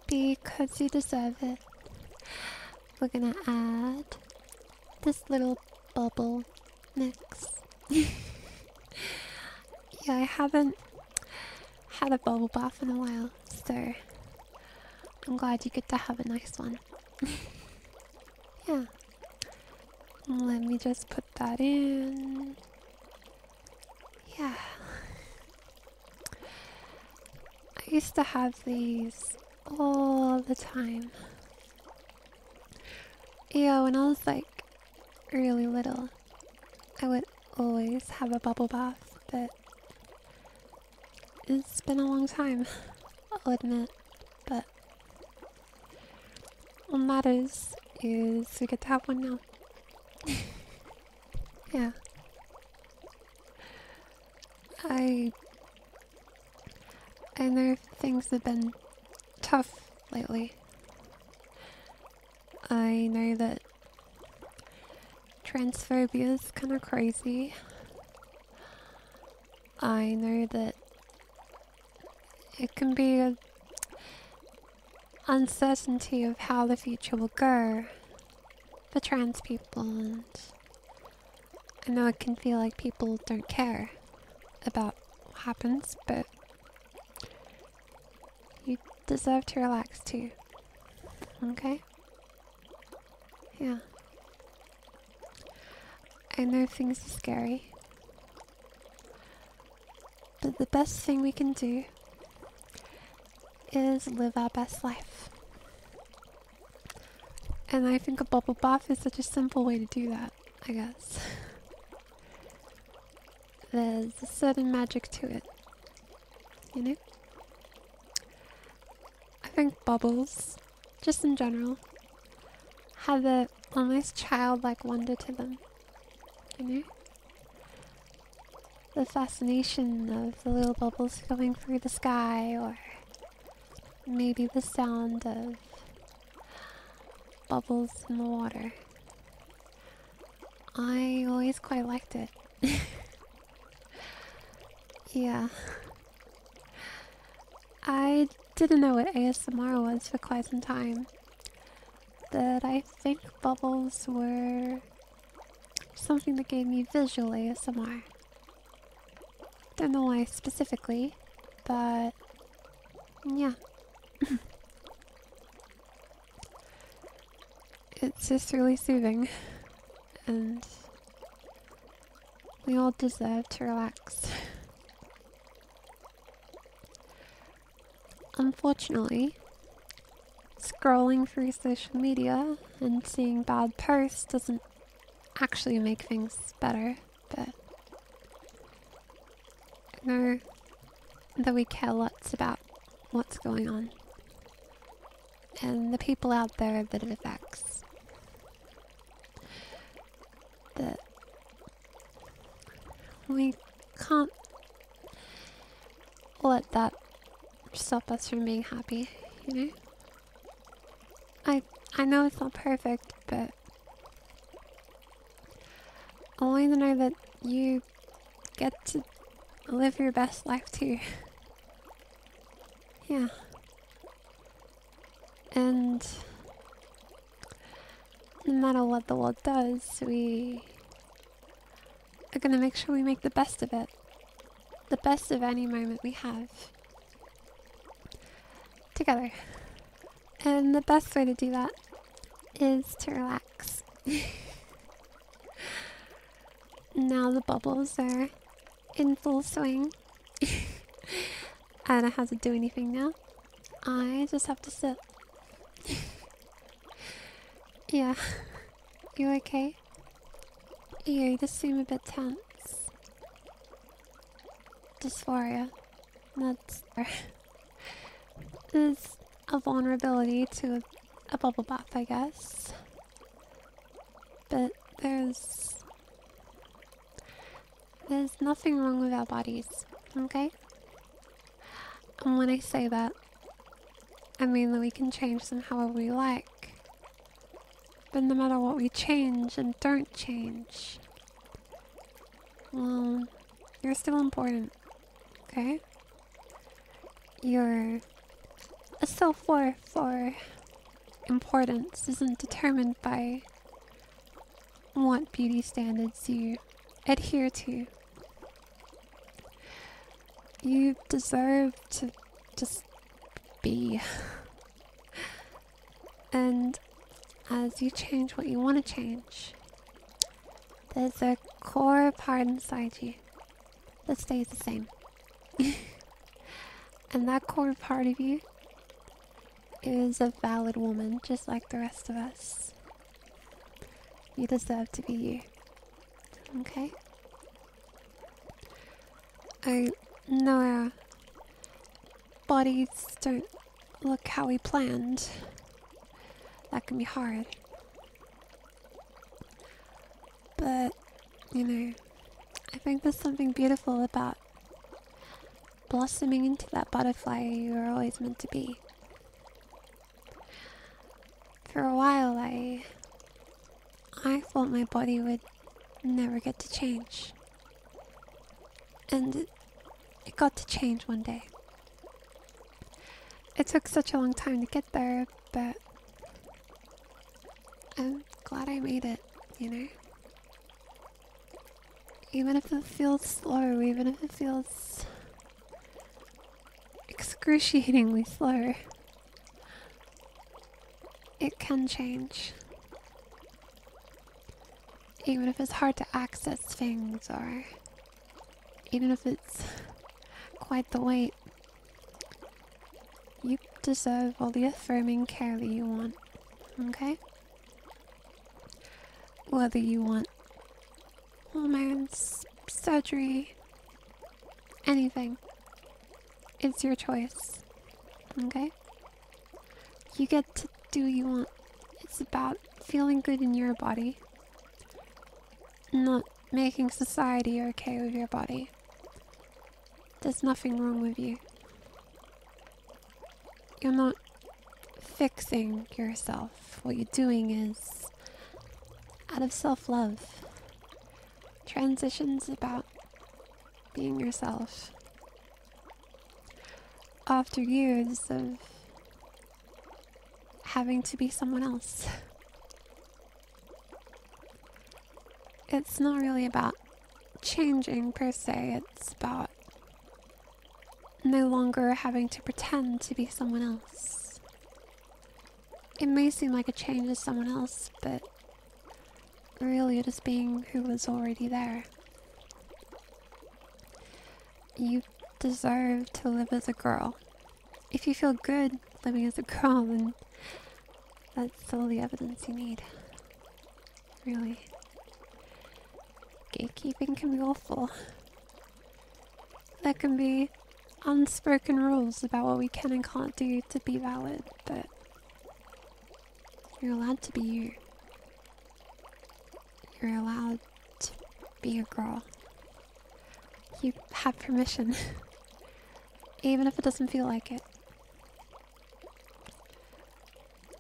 because you deserve it, we're gonna add this little bubble mix. Yeah, I haven't had a bubble bath in a while, so I'm glad you get to have a nice one. Yeah. Let me just put that in. Yeah. I used to have these all the time. Yeah, when I was like really little, I would always have a bubble bath, but it's been a long time, I'll admit. But what matters is we get to have one now. Yeah. I know things have been tough lately. I know that transphobia is kind of crazy. I know that it can be an uncertainty of how the future will go for trans people, and I know it can feel like people don't care about what happens, but you deserve to relax too, okay? Yeah. I know things are scary, but the best thing we can do is live our best life. And I think a bubble bath is such a simple way to do that, I guess. There's a certain magic to it, you know? I think bubbles, just in general, have a almost childlike wonder to them, you know? The fascination of the little bubbles going through the sky, or maybe the sound of bubbles in the water. I always quite liked it. Yeah. I didn't know what ASMR was for quite some time, but I think bubbles were something that gave me visual ASMR. Don't know why specifically, but yeah. It's just really soothing, and we all deserve to relax. Unfortunately, scrolling through social media and seeing bad posts doesn't actually make things better, but I know that we care lots about what's going on and the people out there that it affects. That we can't let that stop us from being happy, you know? I know it's not perfect, but I want you to know that you get to live your best life too. Yeah. And no matter what the world does, we are gonna make sure we make the best of it. The best of any moment we have. Together. And the best way to do that is to relax. Now the bubbles are in full swing. I don't have to do anything now. I just have to sit. Yeah. You okay? Yeah, you just seem a bit tense. Dysphoria. That's... There's a vulnerability to a bubble bath, I guess. But there's nothing wrong with our bodies, okay? And when I say that, I mean that we can change them however we like. But no matter what we change and don't change, well, you're still important, okay? You're a self-worth or importance isn't determined by what beauty standards you adhere to. You deserve to just be. And as you change what you want to change, there's a core part inside you that stays the same. And that core part of you is a valid woman, just like the rest of us. You deserve to be you. Okay? I know our bodies don't look how we planned. That can be hard. But, you know, I think there's something beautiful about blossoming into that butterfly you were always meant to be. For a while, I thought my body would never get to change. And it got to change one day. It took such a long time to get there, but I'm glad I made it, you know? Even if it feels slow, even if it feels excruciatingly slow, it can change. Even if it's hard to access things, or even if it's quite the wait, you deserve all the affirming care that you want, okay? Whether you want hormones, surgery, anything, it's your choice, okay? You get to do what you want. It's about feeling good in your body, not making society okay with your body. There's nothing wrong with you. You're not fixing yourself. What you're doing is out of self-love. Transition's about being yourself. After years of having to be someone else. It's not really about changing per se, it's about no longer having to pretend to be someone else. It may seem like a change to someone else, but really you're just being who was already there. You deserve to live as a girl. If you feel good living as a girl, then that's all the evidence you need. Really. Gatekeeping can be awful. There can be unspoken rules about what we can and can't do to be valid, but you're allowed to be you. You're allowed to be a girl. You have permission, even if it doesn't feel like it.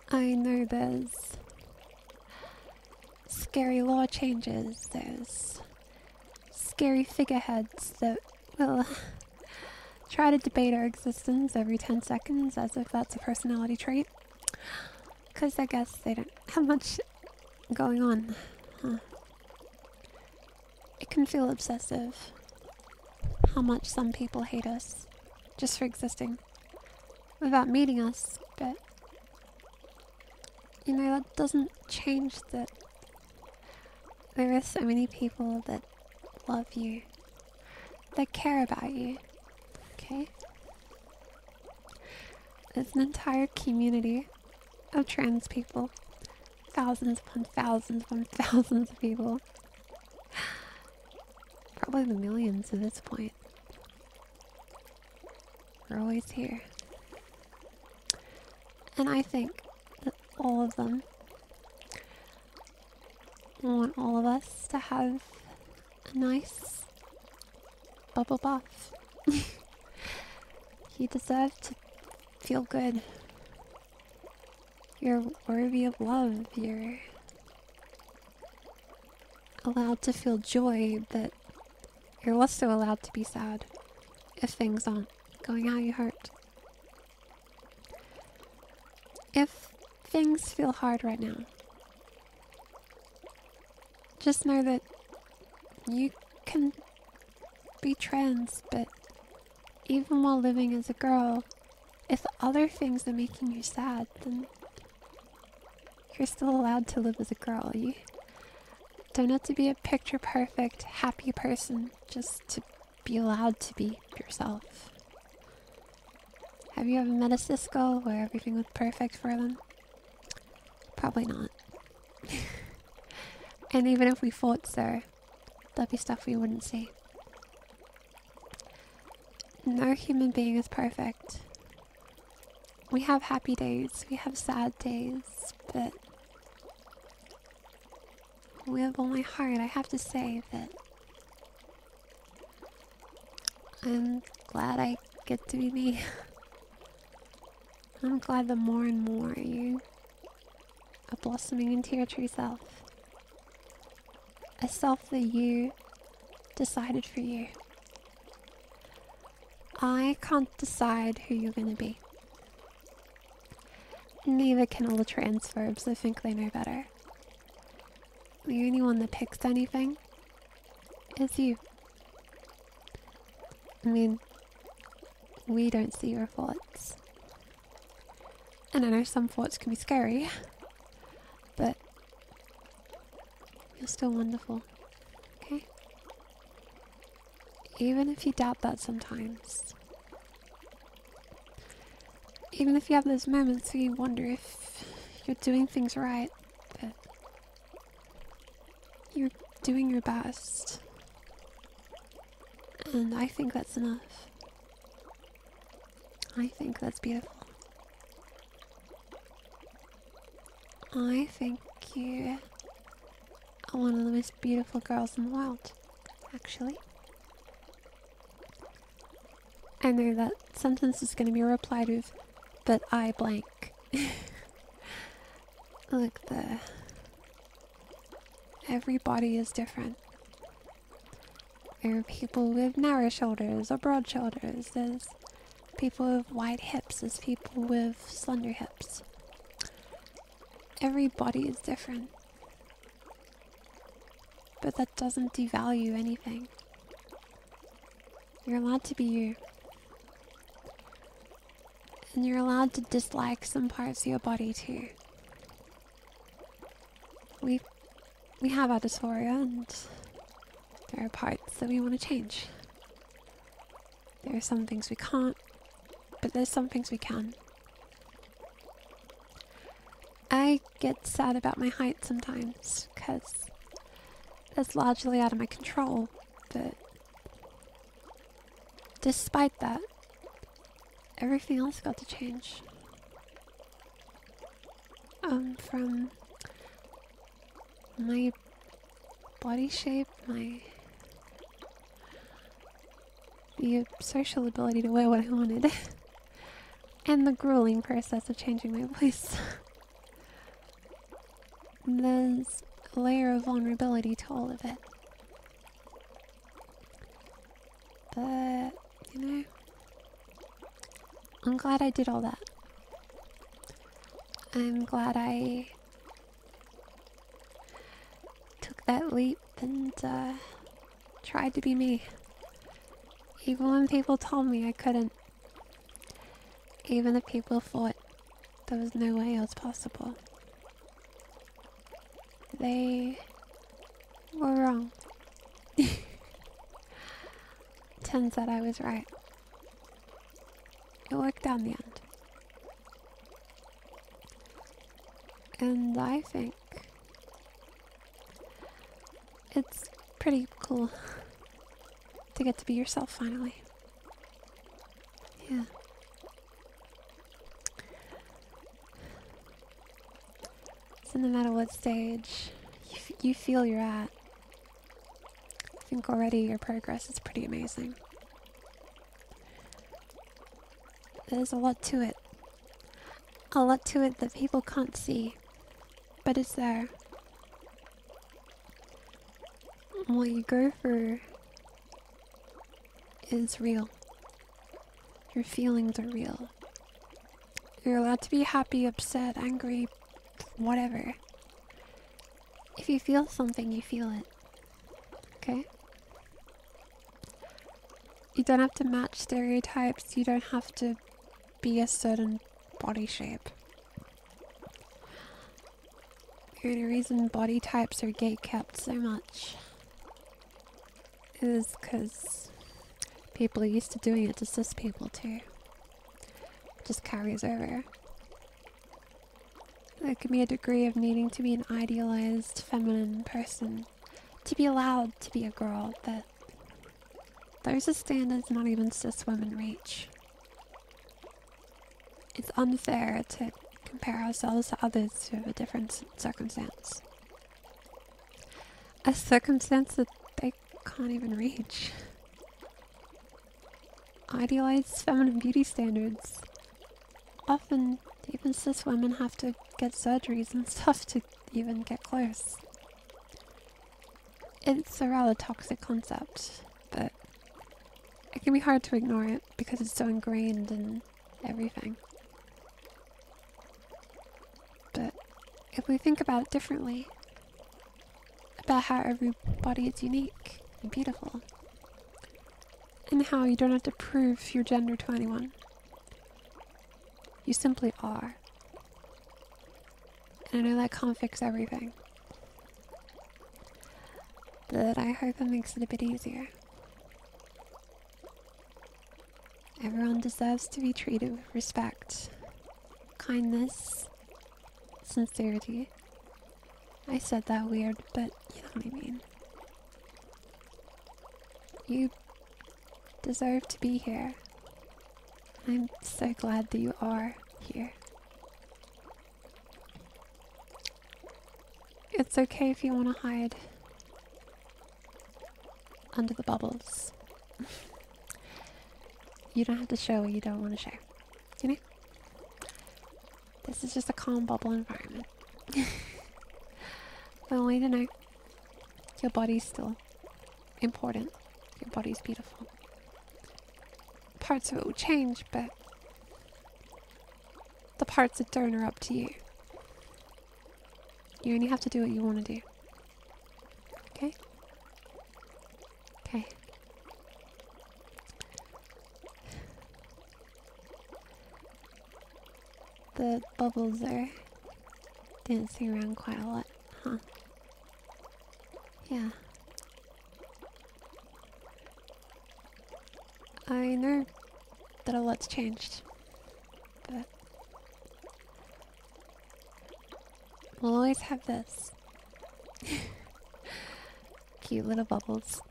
I know there's scary law changes, there's scary figureheads that will try to debate our existence every 10 seconds as if that's a personality trait. Because I guess they don't have much going on. Huh. It can feel obsessive how much some people hate us just for existing without meeting us, but you know, that doesn't change that there are so many people that love you, that care about you, okay? There's an entire community of trans people. Thousands upon thousands upon thousands of people. Probably the millions at this point. We're always here. And I think that all of them want all of us to have a nice bubble bath. You deserve to feel good. You're worthy of love. You're allowed to feel joy, but you're also allowed to be sad if things aren't going how you hoped. If things feel hard right now, just know that you can be trans, but even while living as a girl, if other things are making you sad, then you're still allowed to live as a girl. You don't have to be a picture-perfect, happy person just to be allowed to be yourself. Have you ever met a cis girl where everything was perfect for them? Probably not. And even if we thought so, there'd be stuff we wouldn't see. No human being is perfect. We have happy days, we have sad days, but with all my heart, I have to say that I'm glad I get to be me. I'm glad that more and more you are blossoming into your true self. A self that you decided for you. I can't decide who you're gonna be. Neither can all the transphobes that think they know better. The only one that picks anything is you. I mean, we don't see your thoughts. And I know some thoughts can be scary, but you're still wonderful, okay? Even if you doubt that sometimes. Even if you have those moments where you wonder if you're doing things right, but you're doing your best. And I think that's enough. I think that's beautiful. I think you are one of the most beautiful girls in the world, actually. I know that sentence is going to be replied with, but I blank. Look, every body is different. There are people with narrow shoulders or broad shoulders. There's people with wide hips. There's people with slender hips. Every body is different. But that doesn't devalue anything. You're allowed to be you. And you're allowed to dislike some parts of your body too. We have our dysphoria, and there are parts that we want to change. There are some things we can't, but there's some things we can. I get sad about my height sometimes, because that's largely out of my control, but despite that, everything else got to change. From my body shape, the social ability to wear what I wanted, and the grueling process of changing my voice. There's a layer of vulnerability to all of it. But, you know, I'm glad I did all that. I'm glad I took that leap and tried to be me. Even when people told me I couldn't. Even if people thought there was no way it was possible. They were wrong. Turns out I was right. It worked out in the end. And I think it's pretty cool to get to be yourself finally. Yeah. So no matter what stage you feel you're at, I think already your progress is pretty amazing. There's a lot to it. A lot to it that people can't see, but it's there. What you go through is real. Your feelings are real. You're allowed to be happy, upset, angry, whatever. If you feel something, you feel it. Okay? You don't have to match stereotypes. You don't have to be a certain body shape. The only reason body types are gatekept so much is because people are used to doing it to cis people too. It just carries over. There can be a degree of needing to be an idealized feminine person to be allowed to be a girl that those are standards not even cis women reach. It's unfair to compare ourselves to others who have a different circumstance. A circumstance that they can't even reach. Idealized feminine beauty standards. Often, even cis women have to get surgeries and stuff to even get close. It's a rather toxic concept, but it can be hard to ignore it because it's so ingrained in everything. But if we think about it differently, about how every body is unique and beautiful, and how you don't have to prove your gender to anyone, you simply are. And I know that can't fix everything, but I hope it makes it a bit easier. Everyone deserves to be treated with respect, kindness, sincerity. I said that weird, but you know what I mean. You deserve to be here. I'm so glad that you are here. It's okay if you want to hide under the bubbles. You don't have to show what you don't want to show. You know? This is just a calm bubble environment. But only to know your body's still important. Your body's beautiful. Parts of it will change, but the parts that don't are up to you. You only have to do what you want to do. Okay? Okay. The bubbles are dancing around quite a lot, huh? Yeah. I know that a lot's changed, but we'll always have this. Cute little bubbles.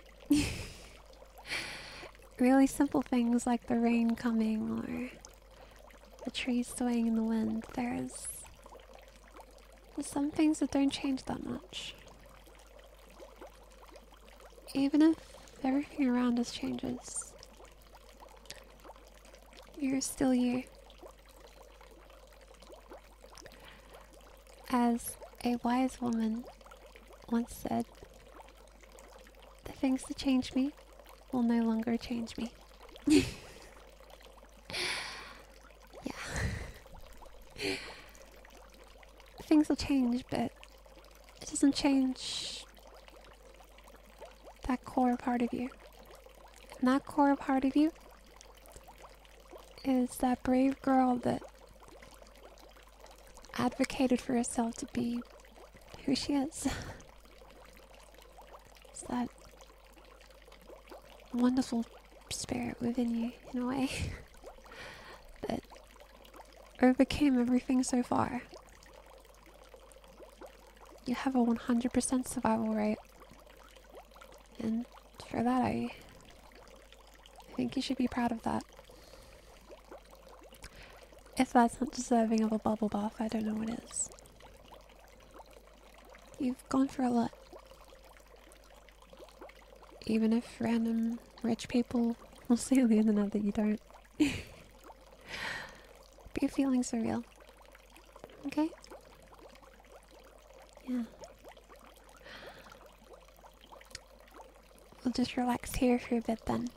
Really simple things like the rain coming or the trees swaying in the wind. There's some things that don't change that much. Even if everything around us changes, you're still you. As a wise woman once said, the things that change me will no longer change me. Yeah. Things will change, but it doesn't change that core part of you. And that core part of you is that brave girl that advocated for herself to be who she is. It's that wonderful spirit within you, in a way, that overcame everything so far. You have a 100% survival rate, and for that I think you should be proud of that. If that's not deserving of a bubble bath, I don't know what is. You've gone through a lot. Even if random rich people will say on the internet that you don't. But your feelings are real. Okay? Yeah. We'll just relax here for a bit then.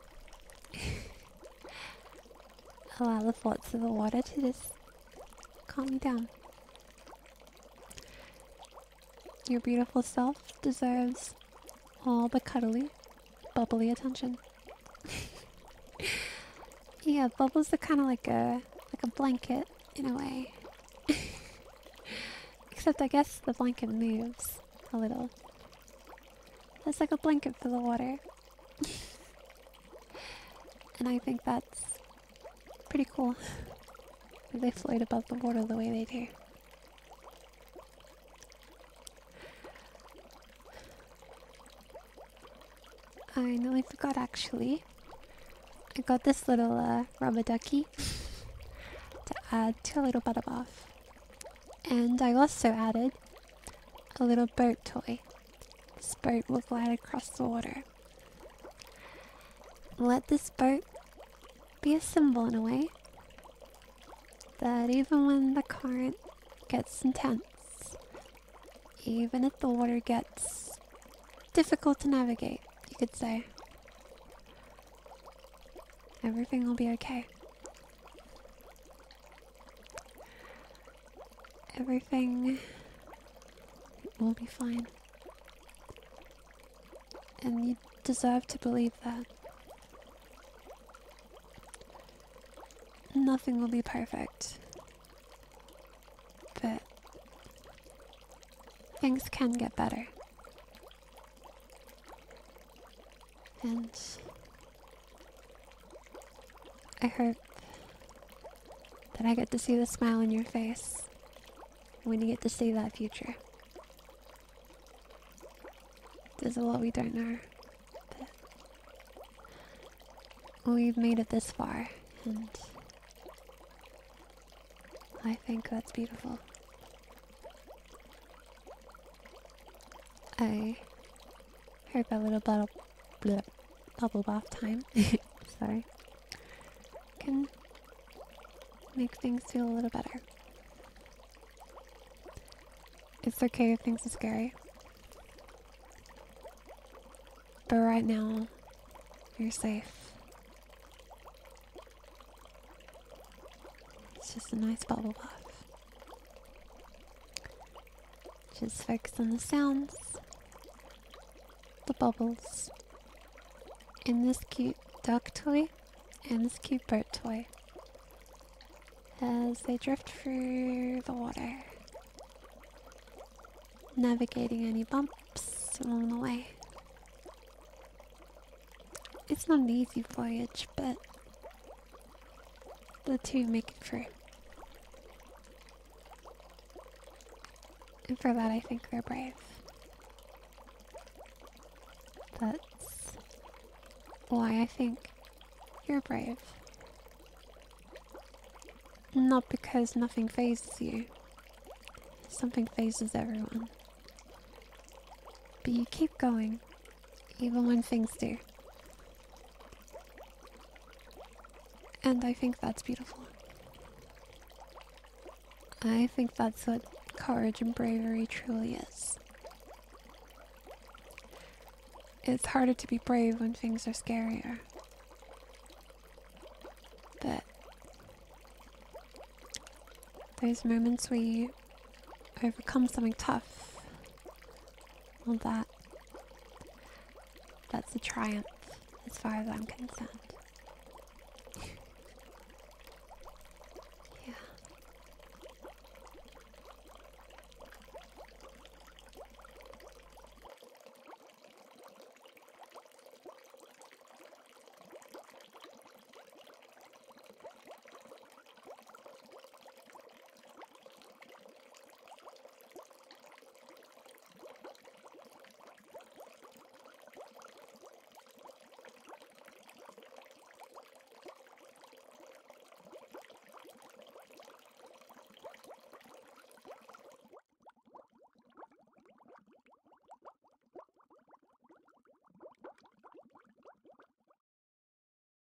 Allow the thoughts of the water to just calm me down. Your beautiful self deserves all the cuddly, bubbly attention. Yeah, Bubbles are kind of like a blanket in a way. Except I guess the blanket moves a little. It's like a blanket for the water. And I think that's pretty cool. That they float above the water the way they do. I nearly forgot actually. I got this little rubber ducky to add to a little butter bath. And I also added a little boat toy. This boat will glide across the water. Let this boat be a symbol in a way that even when the current gets intense, even if the water gets difficult to navigate, you could say, everything will be okay. Everything will be fine. And you deserve to believe that. Nothing will be perfect. But things can get better. And I hope that I get to see the smile on your face when you get to see that future. There's a lot we don't know, but we've made it this far, and I think that's beautiful. I hope a little bubble bath time, sorry, can make things feel a little better. It's okay if things are scary. But right now, you're safe. It's just a nice bubble bath. Just focus on the sounds, the bubbles, and this cute duck toy, and this cute bird toy, as they drift through the water, navigating any bumps along the way. It's not an easy voyage, but the two make it through. And for that, I think they're brave. That's why I think you're brave. Not because nothing phases you. Something phases everyone. But you keep going, even when things do. And I think that's beautiful. I think that's what courage and bravery truly is. It's harder to be brave when things are scarier. But those moments where you overcome something tough, well, that's a triumph as far as I'm concerned.